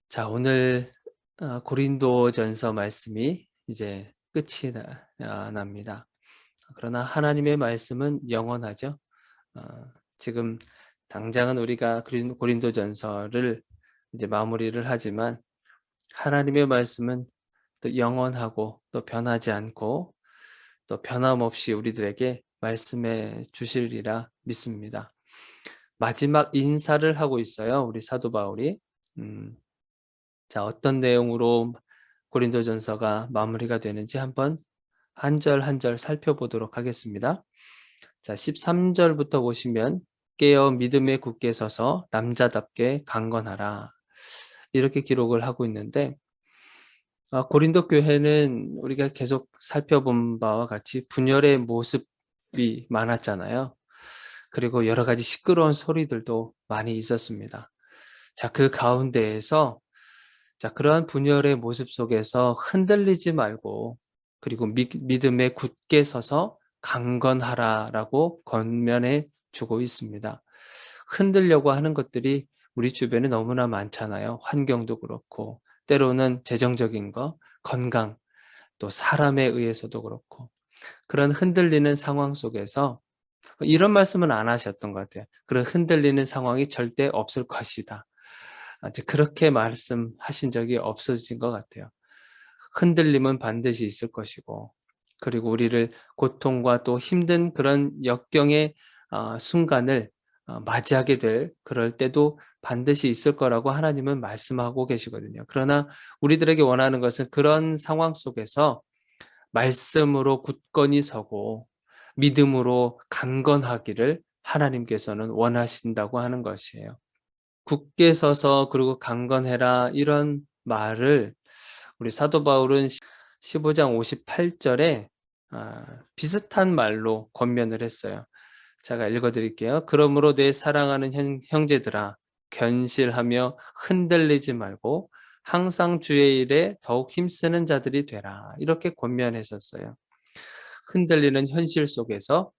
자, 오늘 고린도전서 말씀이 이제 끝이 납니다. 그러나 하나님의 말씀은 영원하죠. 어, 지금 당장은 우리가 고린도전서를 이제 마무리를 하지만 하나님의 말씀은 또 영원하고 또 변하지 않고 또 변함없이 우리들에게 말씀해 주시리라 믿습니다. 마지막 인사를 하고 있어요. 우리 사도 바울이. 음, 자, 어떤 내용으로 고린도전서가 마무리가 되는지 한번 한 절 한 절 살펴보도록 하겠습니다. 자, 13절부터 보시면 깨어 믿음에 굳게 서서 남자답게 강건하라. 이렇게 기록을 하고 있는데 고린도 교회는 우리가 계속 살펴본 바와 같이 분열의 모습이 많았잖아요. 그리고 여러 가지 시끄러운 소리들도 많이 있었습니다. 자, 그 가운데에서 그러한 분열의 모습 속에서 흔들리지 말고 그리고 믿음에 굳게 서서 강건하라라고 권면해 주고 있습니다. 흔들려고 하는 것들이 우리 주변에 너무나 많잖아요. 환경도 그렇고 때로는 재정적인 거, 건강, 또 사람에 의해서도 그렇고 그런 흔들리는 상황 속에서 이런 말씀은 안 하셨던 것 같아요. 그런 흔들리는 상황이 절대 없을 것이다. 이제 그렇게 말씀하신 적이 없어진 것 같아요. 흔들림은 반드시 있을 것이고 그리고 우리를 고통과 또 힘든 그런 역경의 순간을 맞이하게 될 그럴 때도 반드시 있을 거라고 하나님은 말씀하고 계시거든요. 그러나 우리들에게 원하는 것은 그런 상황 속에서 말씀으로 굳건히 서고 믿음으로 강건하기를 하나님께서는 원하신다고 하는 것이에요. 굳게 서서 그리고 강건해라 이런 말을 우리 사도 바울은 15장 58절에 비슷한 말로 권면을 했어요. 제가 읽어드릴게요. 그러므로 내 사랑하는 형제들아 견실하며 흔들리지 말고 항상 주의 일에 더욱 힘쓰는 자들이 되라. 이렇게 권면했었어요. 흔들리는 현실 속에서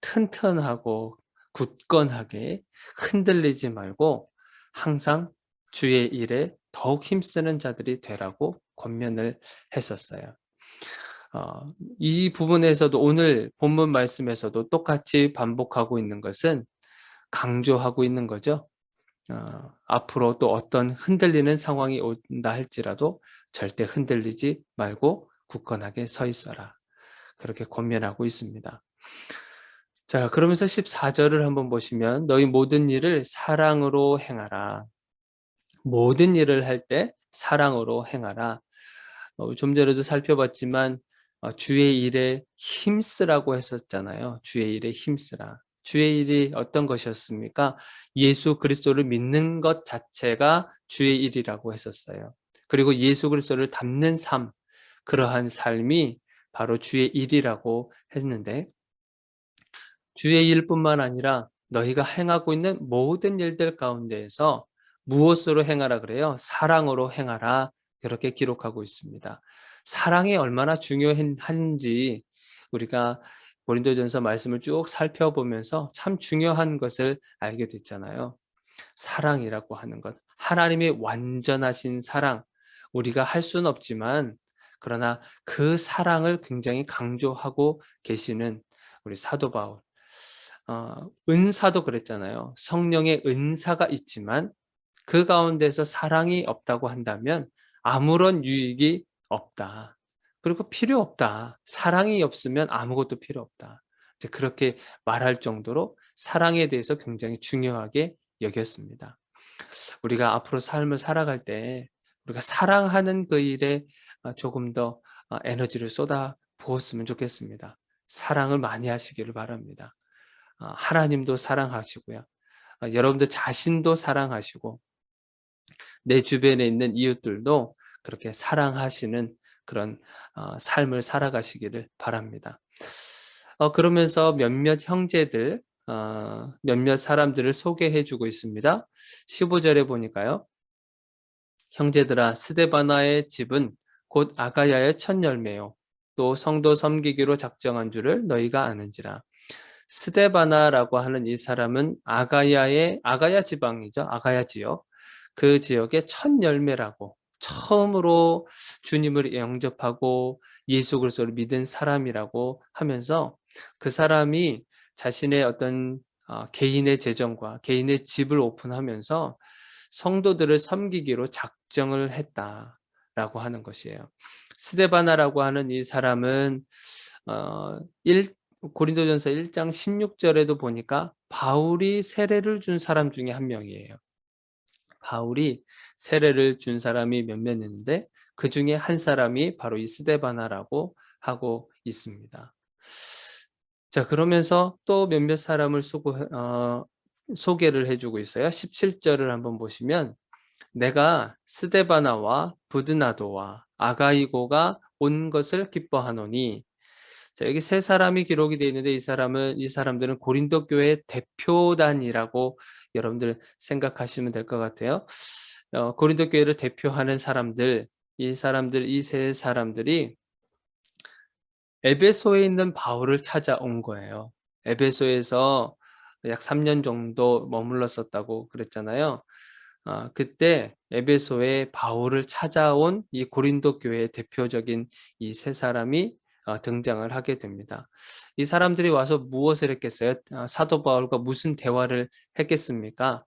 튼튼하고 굳건하게 흔들리지 말고 항상 주의 일에 더욱 힘쓰는 자들이 되라고 권면을 했었어요. 이 부분에서도 오늘 본문 말씀에서도 똑같이 반복하고 있는 것은 강조하고 있는 거죠. 앞으로 또 어떤 흔들리는 상황이 온다 할지라도 절대 흔들리지 말고 굳건하게 서 있어라. 그렇게 권면하고 있습니다. 자, 그러면서 14절을 한번 보시면 너희 모든 일을 사랑으로 행하라. 모든 일을 할 때 사랑으로 행하라. 좀 전에도 살펴봤지만 주의 일에 힘쓰라고 했었잖아요. 주의 일에 힘쓰라. 주의 일이 어떤 것이었습니까? 예수 그리스도를 믿는 것 자체가 주의 일이라고 했었어요. 그리고 예수 그리스도를 닮는 삶, 그러한 삶이 바로 주의 일이라고 했는데 주의 일뿐만 아니라 너희가 행하고 있는 모든 일들 가운데에서 무엇으로 행하라 그래요? 사랑으로 행하라. 그렇게 기록하고 있습니다. 사랑이 얼마나 중요한지 우리가 고린도전서 말씀을 쭉 살펴보면서 참 중요한 것을 알게 됐잖아요. 사랑이라고 하는 것. 하나님의 완전하신 사랑. 우리가 할 수는 없지만 그러나 그 사랑을 굉장히 강조하고 계시는 우리 사도 바울. 은사도 그랬잖아요. 성령의 은사가 있지만 그 가운데서 사랑이 없다고 한다면 아무런 유익이 없다. 그리고 필요 없다. 사랑이 없으면 아무것도 필요 없다. 이제 그렇게 말할 정도로 사랑에 대해서 굉장히 중요하게 여겼습니다. 우리가 앞으로 삶을 살아갈 때 우리가 사랑하는 그 일에 조금 더 에너지를 쏟아 부었으면 좋겠습니다. 사랑을 많이 하시기를 바랍니다. 하나님도 사랑하시고요. 여러분들 자신도 사랑하시고 내 주변에 있는 이웃들도 그렇게 사랑하시는 그런 삶을 살아가시기를 바랍니다. 그러면서 몇몇 형제들, 몇몇 사람들을 소개해 주고 있습니다. 15절에 보니까요. 형제들아 스데바나의 집은 곧 아가야의 첫 열매요. 또 성도 섬기기로 작정한 줄을 너희가 아는지라. 스데바나라고 하는 이 사람은 아가야 지방이죠. 아가야 지역. 그 지역의 첫 열매라고, 처음으로 주님을 영접하고 예수 그리스도를 믿은 사람이라고 하면서 그 사람이 자신의 어떤 개인의 재정과 개인의 집을 오픈하면서 성도들을 섬기기로 작정을 했다라고 하는 것이에요. 스데바나라고 하는 이 사람은 어, 1 고린도전서 1장 16절에도 보니까 바울이 세례를 준 사람 중에 한 명이에요. 바울이 세례를 준 사람이 몇몇 있는데 그 중에 한 사람이 바로 이 스데바나라고 하고 있습니다. 자, 그러면서 또 몇몇 사람을 소개를 해주고 있어요. 17절을 한번 보시면 내가 스데바나와 부드나도와 아가이고가 온 것을 기뻐하노니, 자, 여기 세 사람이 기록이 되어 있는데 이 사람들은 고린도 교회의 대표단이라고 여러분들 생각하시면 될 것 같아요. 고린도 교회를 대표하는 사람들, 이 세 사람들이 에베소에 있는 바울을 찾아온 거예요. 에베소에서 약 3년 정도 머물렀었다고 그랬잖아요. 그때 에베소에 바울을 찾아온 이 고린도 교회의 대표적인 이 세 사람이 등장을 하게 됩니다. 이 사람들이 와서 무엇을 했겠어요? 사도 바울과 무슨 대화를 했겠습니까?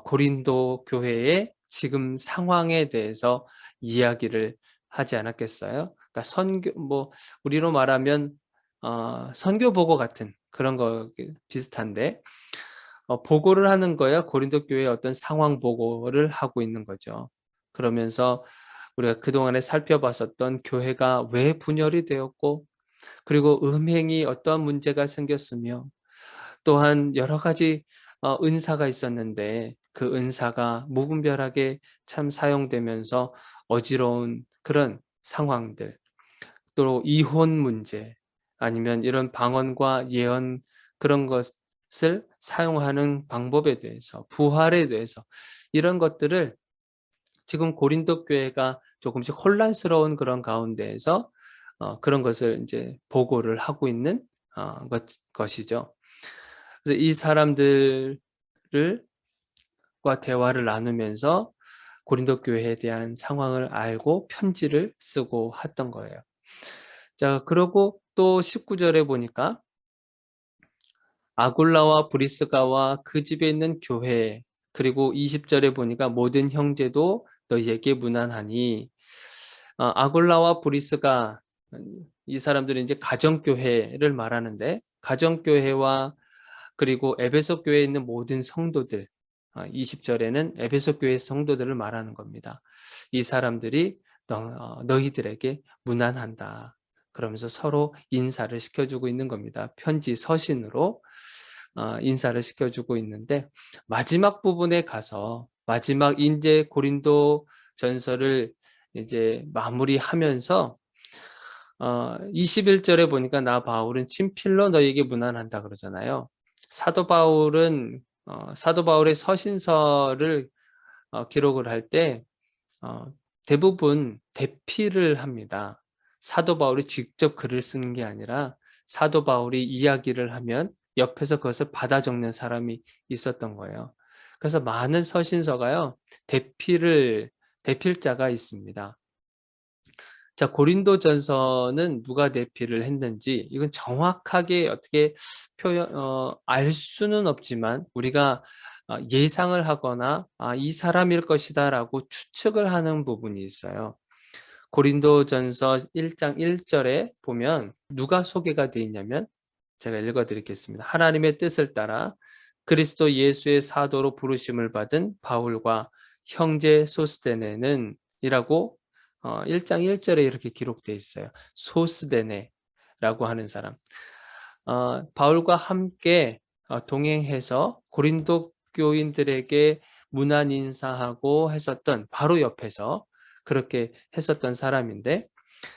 고린도 교회의 지금 상황에 대해서 이야기를 하지 않았겠어요? 그러니까 우리로 말하면 선교 보고 같은 그런 거 비슷한데, 보고를 하는 거야. 고린도 교회의 어떤 상황 보고를 하고 있는 거죠. 그러면서 우리가 그동안에 살펴봤었던 교회가 왜 분열이 되었고, 그리고 음행이 어떠한 문제가 생겼으며, 또한 여러 가지 은사가 있었는데 그 은사가 무분별하게 참 사용되면서 어지러운 그런 상황들, 또 이혼 문제, 아니면 이런 방언과 예언, 그런 것을 사용하는 방법에 대해서, 부활에 대해서, 이런 것들을 지금 고린도 교회가 조금씩 혼란스러운 그런 가운데에서 그런 것을 이제 보고를 하고 있는 것이죠. 그래서 이 사람들과 대화를 나누면서 고린도 교회에 대한 상황을 알고 편지를 쓰고 했던 거예요. 자, 그러고 또 19절에 보니까 아굴라와 브리스가와 그 집에 있는 교회, 그리고 20절에 보니까 모든 형제도 너희에게 문안하니, 아굴라와 브리스가, 이 사람들은 이제 가정교회를 말하는데, 가정교회와 그리고 에베소 교회에 있는 모든 성도들, 20절에는 에베소 교회 성도들을 말하는 겁니다. 이 사람들이 너희들에게 문안한다. 그러면서 서로 인사를 시켜주고 있는 겁니다. 편지 서신으로 인사를 시켜주고 있는데, 마지막 부분에 가서 마지막 이제 고린도 전서를 이제 마무리하면서 21절에 보니까 나 바울은 친필로 너에게 문안한다 그러잖아요. 사도 바울의 서신서를 기록을 할 때 대부분 대피를 합니다. 사도 바울이 직접 글을 쓰는 게 아니라 사도 바울이 이야기를 하면 옆에서 그것을 받아 적는 사람이 있었던 거예요. 그래서 많은 서신서가요, 대필자가 있습니다. 자, 고린도전서는 누가 대피를 했는지 이건 정확하게 어떻게 알 수는 없지만 우리가 예상을 하거나 이 사람일 것이다라고 추측을 하는 부분이 있어요. 고린도전서 1장 1절에 보면 누가 소개가 되어 있냐면, 제가 읽어드리겠습니다. 하나님의 뜻을 따라 그리스도 예수의 사도로 부르심을 받은 바울과 형제 소스데네는 이라고 1장 1절에 이렇게 기록되어 있어요. 소스데네라고 하는 사람. 바울과 함께 동행해서 고린도 교인들에게 문안 인사하고 했었던, 바로 옆에서 그렇게 했었던 사람인데,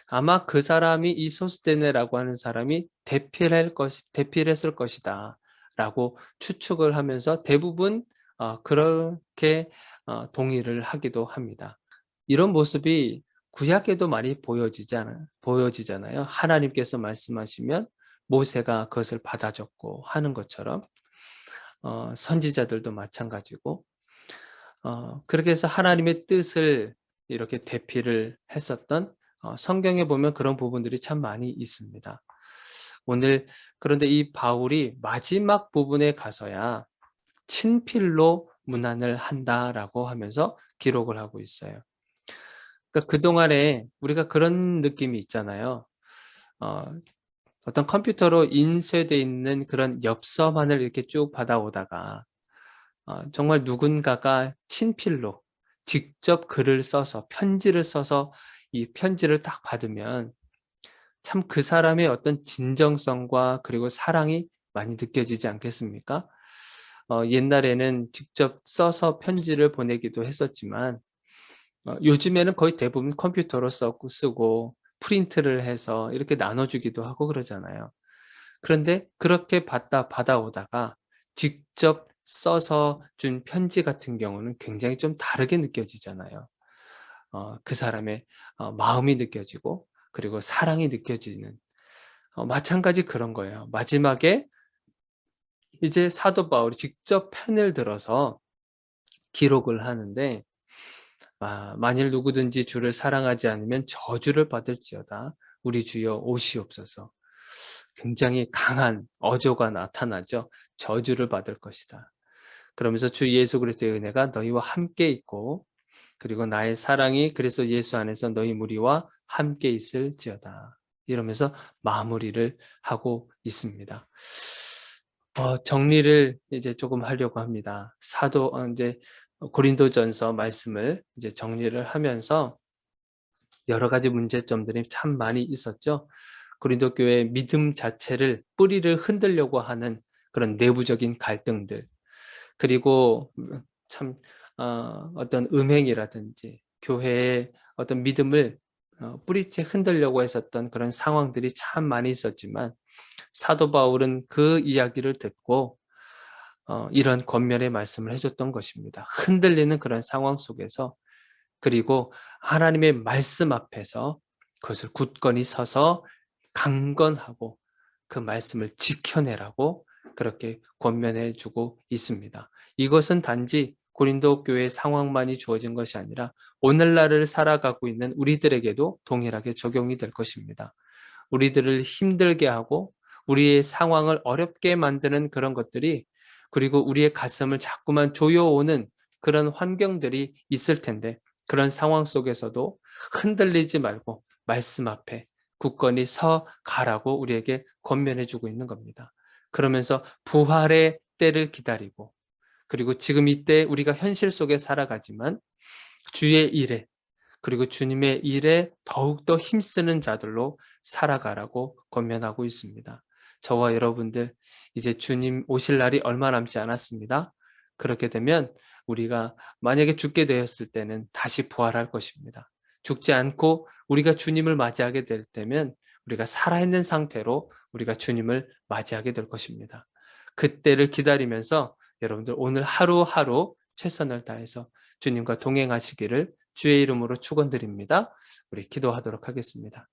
아마 그 사람이 이 소스데네라고 하는 사람이 대필했을 것이다 라고 추측을 하면서 대부분 그렇게 동의를 하기도 합니다. 이런 모습이 구약에도 많이 보여지잖아요. 하나님께서 말씀하시면 모세가 그것을 받아 적고 하는 것처럼 선지자들도 마찬가지고, 그렇게 해서 하나님의 뜻을 이렇게 대피를 했었던, 성경에 보면 그런 부분들이 참 많이 있습니다. 오늘 그런데 이 바울이 마지막 부분에 가서야 친필로 문안을 한다라고 하면서 기록을 하고 있어요. 그러니까 그동안에 우리가 그런 느낌이 있잖아요. 어 어떤 컴퓨터로 인쇄돼 있는 그런 엽서만을 이렇게 쭉 받아오다가 정말 누군가가 친필로 직접 글을 써서 편지를 써서 이 편지를 딱 받으면 참 그 사람의 어떤 진정성과 그리고 사랑이 많이 느껴지지 않겠습니까? 옛날에는 직접 써서 편지를 보내기도 했었지만 요즘에는 거의 대부분 컴퓨터로 쓰고 프린트를 해서 이렇게 나눠주기도 하고 그러잖아요. 그런데 그렇게 받아오다가 직접 써서 준 편지 같은 경우는 굉장히 좀 다르게 느껴지잖아요. 그 사람의 마음이 느껴지고 그리고 사랑이 느껴지는, 마찬가지 그런 거예요. 마지막에 이제 사도 바울이 직접 펜을 들어서 기록을 하는데, 만일 누구든지 주를 사랑하지 않으면 저주를 받을지어다. 우리 주여 오시옵소서. 굉장히 강한 어조가 나타나죠. 저주를 받을 것이다. 그러면서 주 예수 그리스도의 은혜가 너희와 함께 있고 그리고 나의 사랑이 그리스도 예수 안에서 너희 무리와 함께 있을지어다. 이러면서 마무리를 하고 있습니다. 정리를 이제 조금 하려고 합니다. 이제 고린도전서 말씀을 이제 정리를 하면서 여러 가지 문제점들이 참 많이 있었죠. 고린도 교회의 믿음 자체를 뿌리를 흔들려고 하는 그런 내부적인 갈등들, 그리고 참 어떤 음행이라든지 교회의 어떤 믿음을 뿌리째 흔들려고 했었던 그런 상황들이 참 많이 있었지만, 사도 바울은 그 이야기를 듣고 이런 권면의 말씀을 해줬던 것입니다. 흔들리는 그런 상황 속에서, 그리고 하나님의 말씀 앞에서 그것을 굳건히 서서 강건하고 그 말씀을 지켜내라고 그렇게 권면해 주고 있습니다. 이것은 단지 고린도 교회의 상황만이 주어진 것이 아니라 오늘날을 살아가고 있는 우리들에게도 동일하게 적용이 될 것입니다. 우리들을 힘들게 하고 우리의 상황을 어렵게 만드는 그런 것들이, 그리고 우리의 가슴을 자꾸만 조여오는 그런 환경들이 있을 텐데, 그런 상황 속에서도 흔들리지 말고 말씀 앞에 굳건히 서 가라고 우리에게 권면해 주고 있는 겁니다. 그러면서 부활의 때를 기다리고, 그리고 지금 이때 우리가 현실 속에 살아가지만 주의 일에, 그리고 주님의 일에 더욱더 힘쓰는 자들로 살아가라고 권면하고 있습니다. 저와 여러분들, 이제 주님 오실 날이 얼마 남지 않았습니다. 그렇게 되면 우리가 만약에 죽게 되었을 때는 다시 부활할 것입니다. 죽지 않고 우리가 주님을 맞이하게 될 때면 우리가 살아있는 상태로 우리가 주님을 맞이하게 될 것입니다. 그때를 기다리면서 여러분들 오늘 하루하루 최선을 다해서 주님과 동행하시기를 주의 이름으로 축원드립니다. 우리 기도하도록 하겠습니다.